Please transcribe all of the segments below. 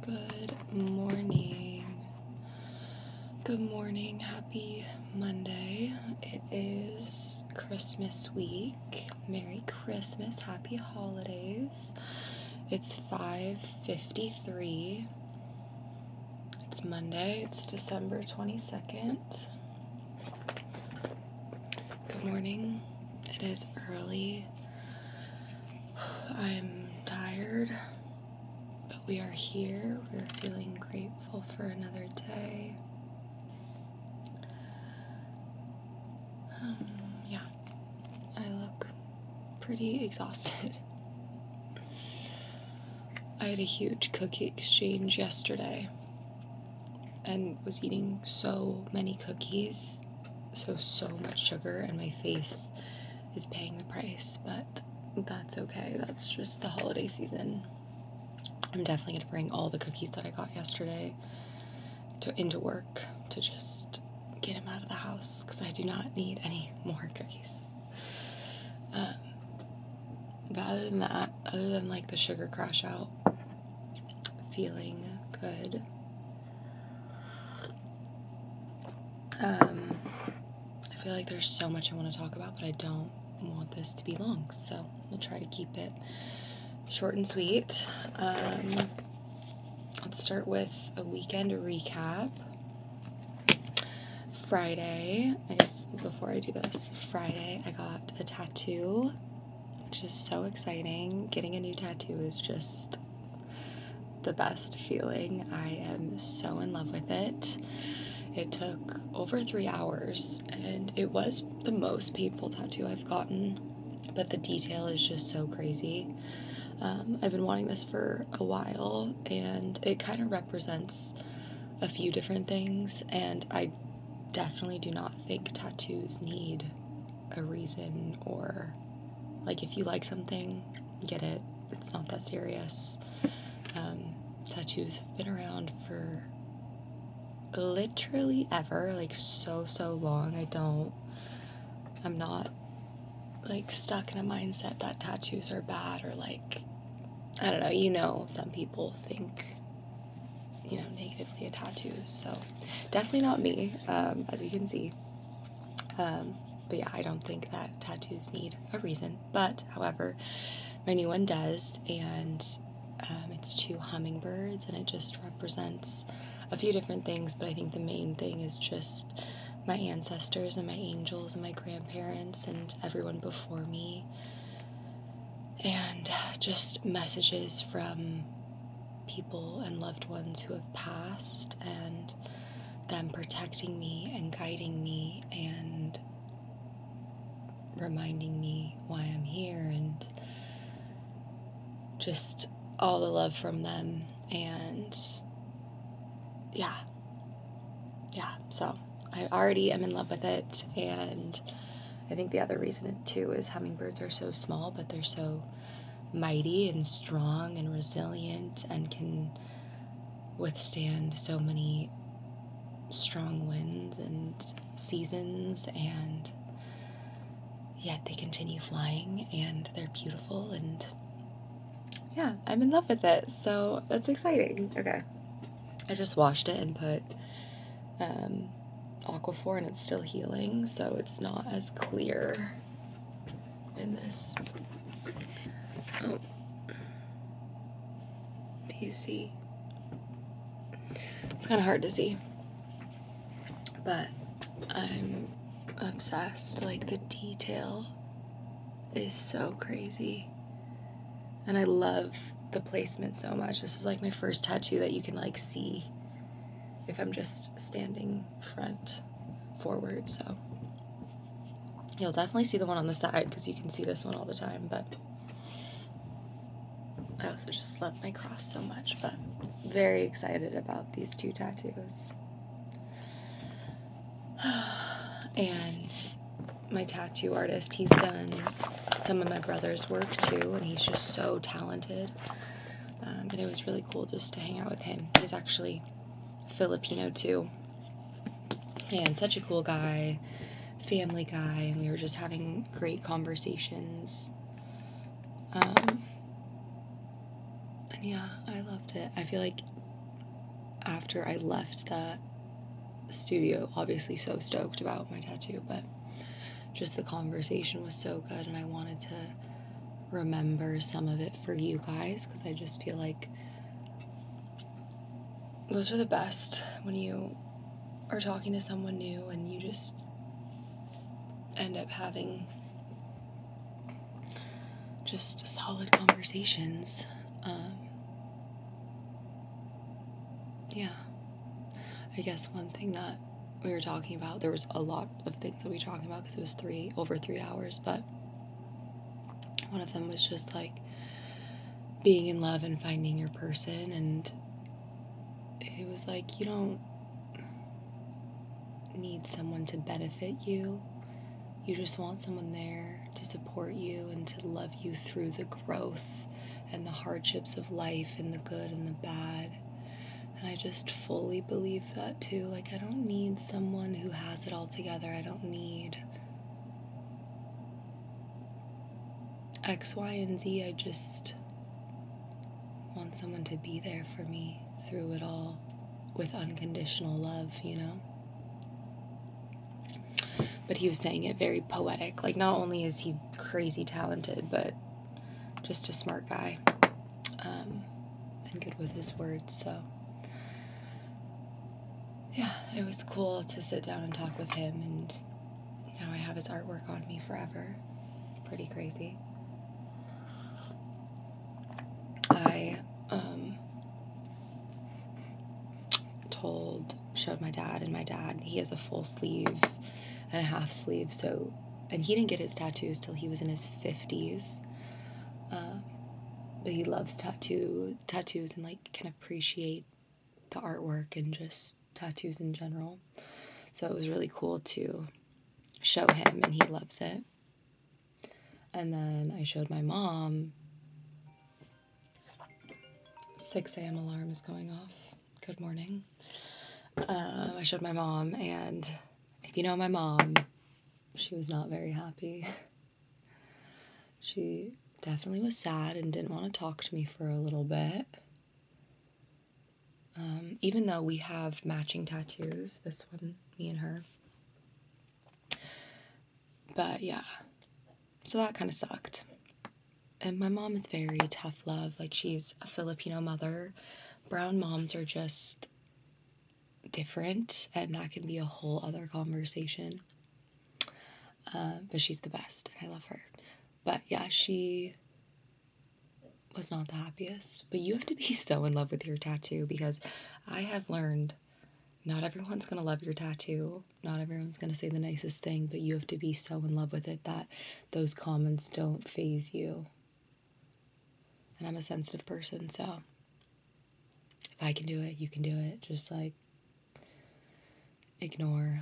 Good morning. Good morning. Happy Monday. It is Christmas week. Merry Christmas. Happy holidays. It's 5:53. It's Monday. It's December 22nd. Good morning. It is early. I'm tired. We are here. We're feeling grateful for another day. Yeah, I look pretty exhausted. I had a huge cookie exchange yesterday and was eating so many cookies, so much sugar, and my face is paying the price, but that's okay. That's just the holiday season. I'm definitely going to bring all the cookies that I got yesterday into work to just get them out of the house because I do not need any more cookies. But other than that, other than like the sugar crash out, feeling good. I feel like there's so much I want to talk about, but I don't want this to be long, so we'll try to keep it short and sweet. Let's start with a weekend recap. Friday, I guess before I do this, Friday I got a tattoo, which is so exciting. Getting a new tattoo is just the best feeling. I am so in love with it. It took over 3 hours, and it was the most painful tattoo I've gotten, but the detail is just so crazy. I've been wanting this for a while, and it kind of represents a few different things, and I definitely do not think tattoos need a reason, or like if you like something, get it. It's not that serious. Tattoos have been around for literally ever, like so long. I'm not like stuck in a mindset that tattoos are bad, or like, I don't know, some people think, negatively of tattoos, so definitely not me, as you can see. But yeah, I don't think that tattoos need a reason, but however, my new one does, and it's 2 hummingbirds, and it just represents a few different things, but I think the main thing is just my ancestors and my angels and my grandparents and everyone before me, and just messages from people and loved ones who have passed, and them protecting me and guiding me and reminding me why I'm here, and just all the love from them. And yeah, so I already am in love with it, and I think the other reason too is hummingbirds are so small, but they're so mighty and strong and resilient, and can withstand so many strong winds and seasons, and yet they continue flying, and they're beautiful, and yeah, I'm in love with it, so that's exciting. Okay, I just washed it and put Aquaphor, and it's still healing, so it's not as clear in this. Oh, do you see? It's kind of hard to see, but I'm obsessed. Like, the detail is so crazy, and I love the placement so much. This is like my first tattoo that you can like see if I'm just standing front forward, so you'll definitely see the one on the side because you can see this one all the time, but I also just love my cross so much. But very excited about these 2 tattoos. And my tattoo artist, he's done some of my brother's work too, and he's just so talented. And it was really cool just to hang out with him. He's actually Filipino too, and such a cool guy, family guy, and we were just having great conversations. And yeah, I loved it. I feel like after I left that studio, obviously so stoked about my tattoo, but just the conversation was so good, and I wanted to remember some of it for you guys, because I just feel like those are the best when you are talking to someone new and you just end up having just solid conversations. Yeah. I guess one thing that we were talking about, there was a lot of things that we were talking about because it was over 3 hours, but one of them was just like being in love and finding your person, and it was like, you don't need someone to benefit you. You just want someone there to support you and to love you through the growth and the hardships of life and the good and the bad. And I just fully believe that too. Like, I don't need someone who has it all together. I don't need X, Y, and Z. I just want someone to be there for me through it all with unconditional love, you know? But he was saying it very poetic. Like, not only is he crazy talented, but just a smart guy, and good with his words. So yeah, it was cool to sit down and talk with him, and now I have his artwork on me forever. Pretty crazy. I showed my dad, and my dad, he has a full sleeve and a half sleeve, so, and he didn't get his tattoos till he was in his 50s, but he loves tattoos and like can appreciate the artwork and just tattoos in general, so it was really cool to show him, and he loves it. And then I showed my mom. 6 a.m. alarm is going off. Good morning. I showed my mom, and if you know my mom, she was not very happy. She definitely was sad and didn't want to talk to me for a little bit. Even though we have matching tattoos, this one, me and her. But yeah, so that kind of sucked. And my mom is very tough love. Like, she's a Filipino mother. Brown moms are just different, and that can be a whole other conversation. But she's the best, and I love her. But yeah, she was not the happiest. But you have to be so in love with your tattoo, because I have learned not everyone's going to love your tattoo. Not everyone's going to say the nicest thing, but you have to be so in love with it that those comments don't faze you. And I'm a sensitive person, so if I can do it, you can do it. Just like ignore.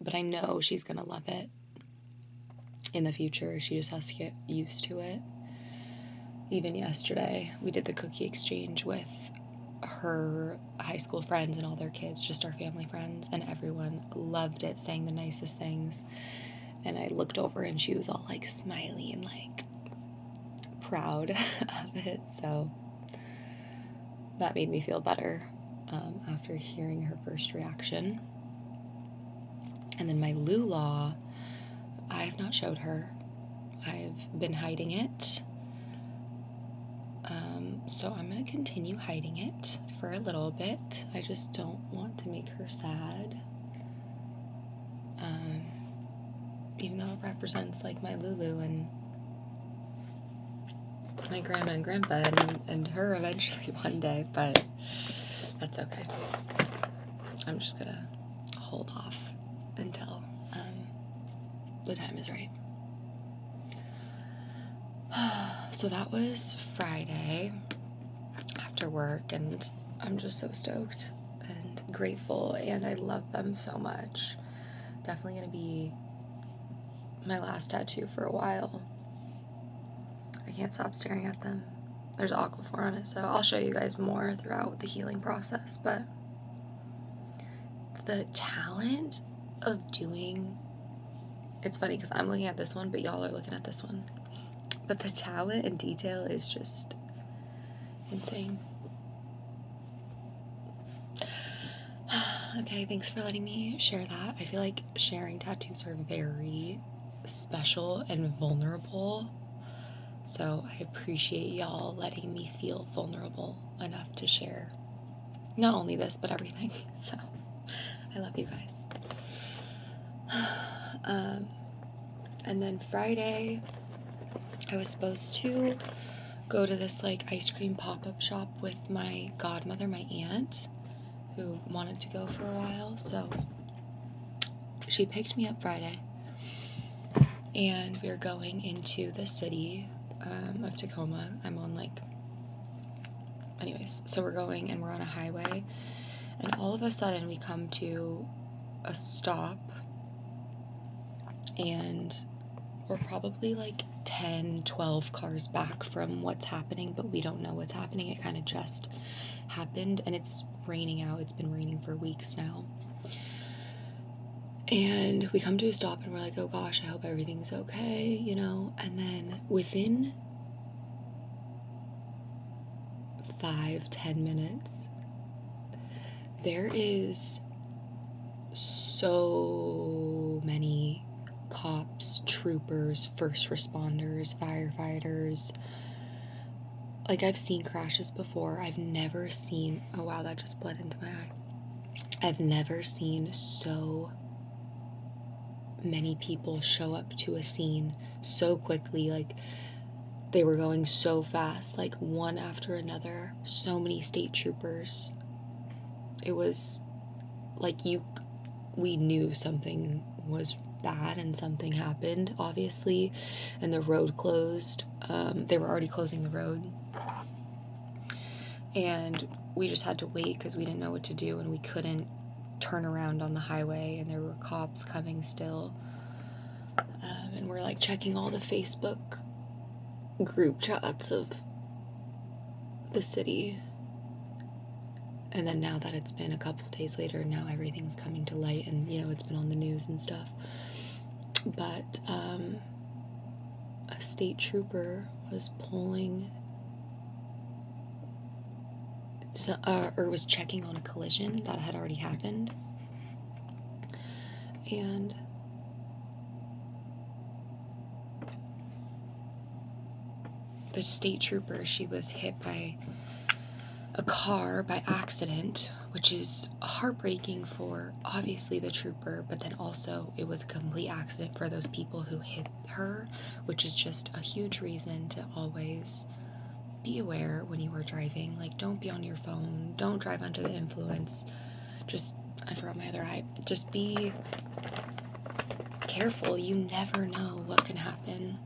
But I know she's gonna love it in the future. She just has to get used to it. Even yesterday, we did the cookie exchange with her high school friends and all their kids, just our family friends, and everyone loved it, saying the nicest things. And I looked over, and she was all like smiley and like proud of it. So that made me feel better after hearing her first reaction. And then my Lula, I have not showed her. I've been hiding it. So I'm going to continue hiding it for a little bit. I just don't want to make her sad. Even though it represents like my Lulu and my grandma and grandpa and her eventually one day, but that's okay. I'm just going to hold off until the time is right. So that was Friday after work, and I'm just so stoked and grateful, and I love them so much. Definitely going to be my last tattoo for a while. I can't stop staring at them. There's Aquaphor on it, so I'll show you guys more throughout the healing process, but the talent of doing, it's funny because I'm looking at this one, but y'all are looking at this one. But the talent and detail is just insane. Okay, thanks for letting me share that. I feel like sharing tattoos are very special and vulnerable. So I appreciate y'all letting me feel vulnerable enough to share not only this, but everything. So I love you guys. And then Friday, I was supposed to go to this like ice cream pop-up shop with my godmother, my aunt, who wanted to go for a while. So she picked me up Friday, and we're going into the city of Tacoma. Anyways, so we're going and we're on a highway, and all of a sudden we come to a stop, and we're probably like 10, 12 cars back from what's happening, but we don't know what's happening. It kind of just happened, and it's raining out. It's been raining for weeks now. And we come to a stop, and we're like, oh gosh, I hope everything's okay, you know? And then within 5-10 minutes, there is so many cops, troopers, first responders, firefighters. Like, I've seen crashes before. I've never seen, oh wow, that just bled into my eye. I've never seen so many people show up to a scene so quickly. Like, they were going so fast, like one after another. So many state troopers. It was like we knew something was bad and something happened, obviously, and the road closed. They were already closing the road, and we just had to wait because we didn't know what to do, and we couldn't turn around on the highway, and there were cops coming still. And we're like checking all the Facebook group chats of the city. And then now that it's been a couple days later, now everything's coming to light, and you know, it's been on the news and stuff. But a state trooper was pulling or was checking on a collision that had already happened. And the state trooper, she was hit by a car by accident, which is heartbreaking for obviously the trooper, but then also it was a complete accident for those people who hit her, which is just a huge reason to always be aware when you are driving. Like, don't be on your phone, don't drive under the influence. I forgot my other eye. Just be careful. You never know what can happen.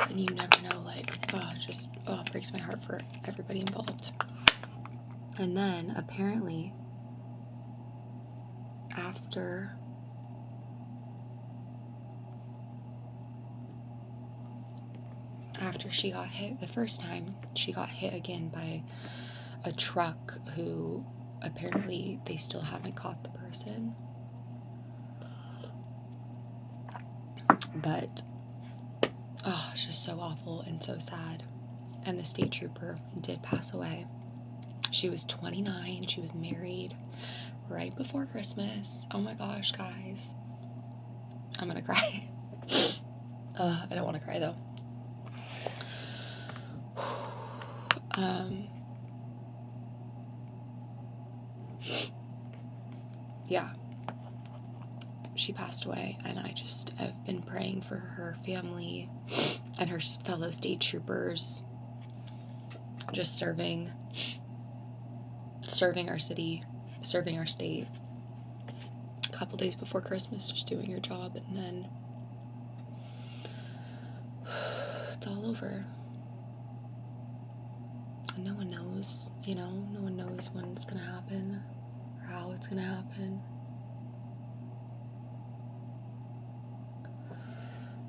And you never know, like, it breaks my heart for everybody involved. And then, apparently, after she got hit the first time, she got hit again by a truck who apparently they still haven't caught the person. But it's just so awful and so sad. And the state trooper did pass away. She was 29. She was married right before Christmas. Oh my gosh, guys. I'm gonna cry. I don't want to cry though. Yeah. She passed away, and I just have been praying for her family and her fellow state troopers, just serving our city, serving our state. A couple days before Christmas, just doing your job, and then it's all over. And no one knows, no one knows when it's gonna happen or how it's gonna happen.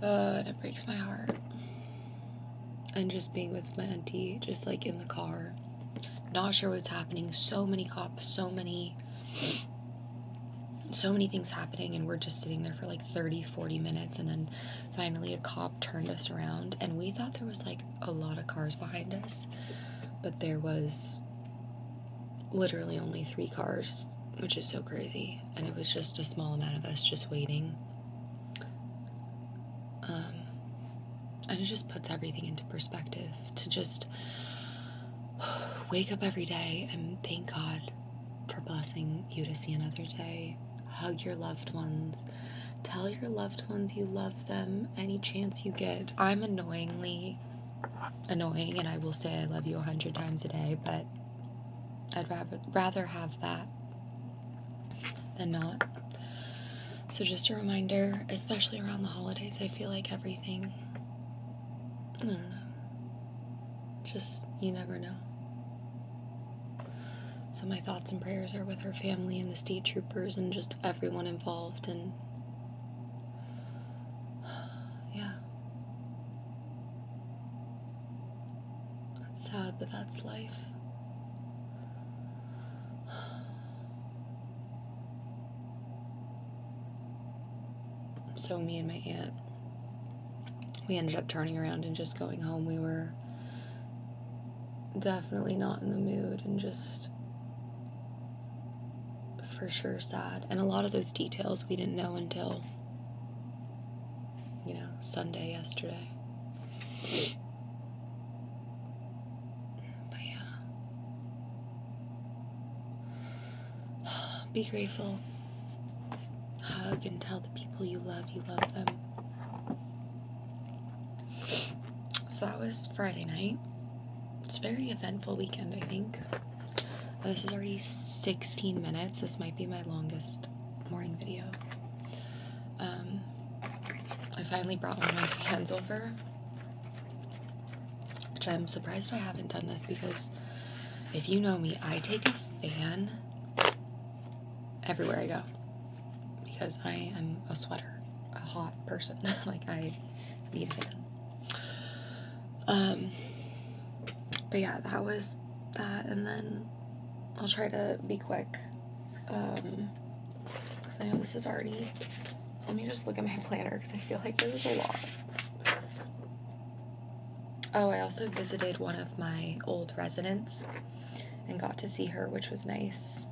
And it breaks my heart. And just being with my auntie, just like in the car, not sure what's happening. So many cops, so many things happening, and we're just sitting there for like 30-40 minutes, and then finally a cop turned us around, and we thought there was like a lot of cars behind us, but there was literally only 3 cars, which is so crazy. And it was just a small amount of us just waiting. And it just puts everything into perspective to just wake up every day and thank God for blessing you to see another day. Hug your loved ones. Tell your loved ones you love them any chance you get. I'm annoyingly annoying, and I will say I love you 100 times a day, but I'd rather have that than not. So just a reminder, especially around the holidays, I feel like everything, I don't know, just, you never know. So my thoughts and prayers are with her family and the state troopers and just everyone involved, and yeah. It's sad, but that's life. So me and my aunt, we ended up turning around and just going home. We were definitely not in the mood and just for sure sad. And a lot of those details we didn't know until, Sunday yesterday. But yeah. Be grateful. Hug and tell the people you love them. So that was Friday night. It's a very eventful weekend, I think. This is already 16 minutes. This might be my longest morning video. I finally brought one of my fans over, which I'm surprised I haven't done this, because if you know me, I take a fan everywhere I go because I am a sweater, a hot person. Like, I need a fan. But yeah, that was that, and then I'll try to be quick, because I know this is already, let me just look at my planner, because I feel like there was a lot. Oh, I also visited one of my old residents and got to see her, which was nice.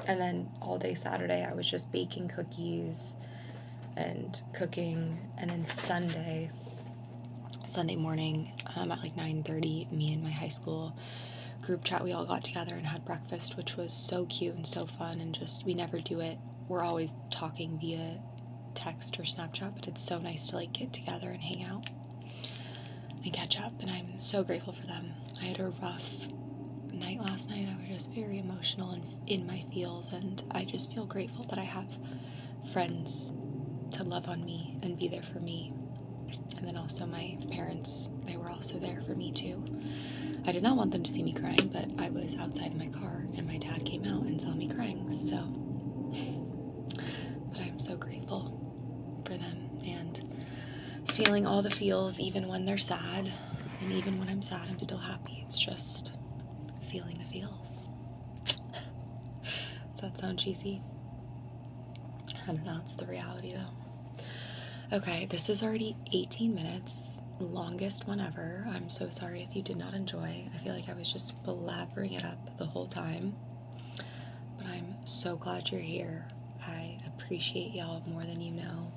And then all day Saturday, I was just baking cookies and cooking, and then Sunday morning, at like 9:30, me and my high school group chat, we all got together and had breakfast, which was so cute and so fun, and just, we never do it. We're always talking via text or Snapchat, but it's so nice to like get together and hang out and catch up, and I'm so grateful for them. I had a rough night last night. I was just very emotional and in my feels, and I just feel grateful that I have friends to love on me and be there for me. And then also my parents, they were also there for me too. I did not want them to see me crying, but I was outside in my car and my dad came out and saw me crying, so but I'm so grateful for them and feeling all the feels, even when they're sad, and even when I'm sad, I'm still happy. It's just feeling the feels. Does that sound cheesy? I don't know, it's the reality though. Okay, this is already 18 minutes, longest one ever. I'm so sorry if you did not enjoy. I feel like I was just blabbering it up the whole time, but I'm so glad you're here. I appreciate y'all more than you know.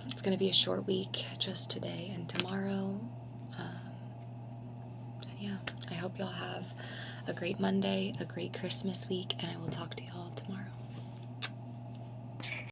It's gonna be a short week, just today and tomorrow. And yeah, I hope y'all have a great Monday, a great Christmas week, and I will talk to y'all